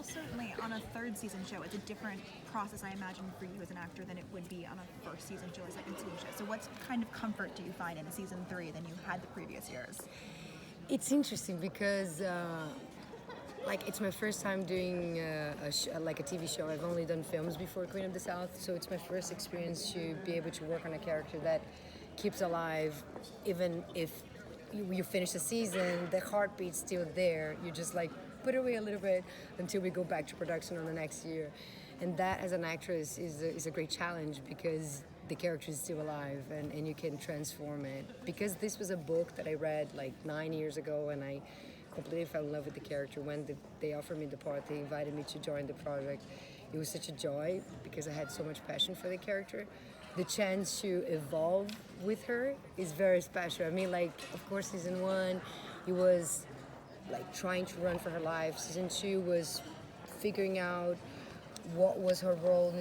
certainly on a third season show, it's a different process, I imagine, for you as an actor than it would be on a first season show or second season show. So what kind of comfort do you find in season 3 than you had the previous years? It's interesting because like it's my first time doing like a TV show. I've only done films before Queen of the South, so it's my first experience to be able to work on a character that keeps alive, even if you finish the season, the heartbeat's still there. You just like put away a little bit until we go back to production on the next year, and that as an actress is a great challenge because the character is still alive and you can transform it. Because this was a book that I read like 9 years ago and I completely fell in love with the character. When they offered me the part, they invited me to join the project. It was such a joy because I had so much passion for the character. The chance to evolve with her is very special. I mean, like, of course, season 1, it was like trying to run for her life. Season 2 was figuring out what was her role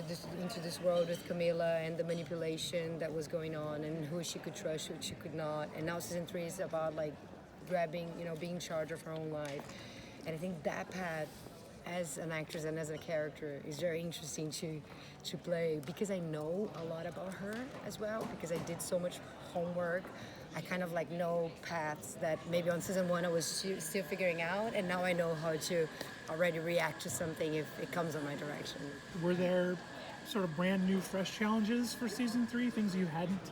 into this world with Camila and the manipulation that was going on and who she could trust, who she could not. And now season 3 is about like grabbing, being in charge of her own life. And I think that path as an actress and as a character is very interesting to play because I know a lot about her as well because I did so much homework. I kind of like know paths that maybe on season 1 I was still figuring out, and now I know how to already react to something if it comes on my direction. Were there sort of brand new, fresh challenges for season 3, things you hadn't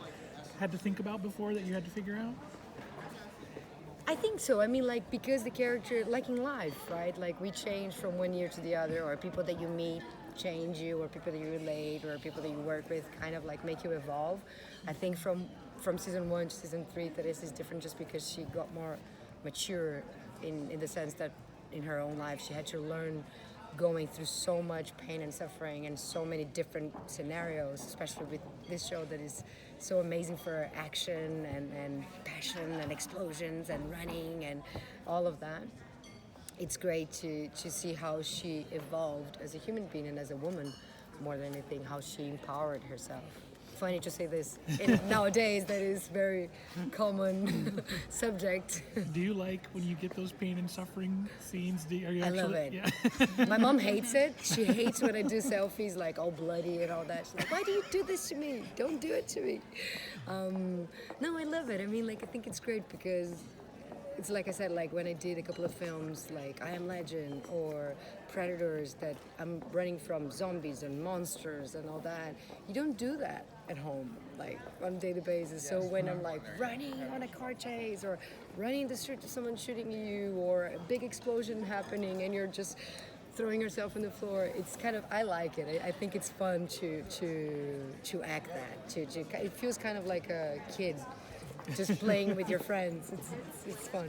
had to think about before that you had to figure out? I think so. I mean, like, because the character, like in life, right? Like, we change from one year to the other, or people that you meet change you, or people that you relate, or people that you work with kind of like make you evolve. I think from season 1 to season 3, Teresa is different just because she got more mature in the sense that in her own life she had to learn going through so much pain and suffering and so many different scenarios, especially with this show that is so amazing for action and passion and explosions and running and all of that. It's great to see how she evolved as a human being and as a woman more than anything, how she empowered herself. Funny to say this nowadays that is very common subject. Do you like when you get those pain and suffering scenes? I love it. Yeah. My mom hates it. She hates when I do selfies like all bloody and all that. She's like, why do you do this to me? Don't do it to me. No, I love it. I mean, like, I think it's great because it's like I said, like when I did a couple of films like I Am Legend or Predators that I'm running from zombies and monsters and all that, you don't do that at home like on a daily basis. So when I'm like running on a car chase or running the street to someone shooting you or a big explosion happening and you're just throwing yourself on the floor, it's kind of, I like it. I think it's fun to act that. It feels kind of like a kid just playing with your friends. It's fun.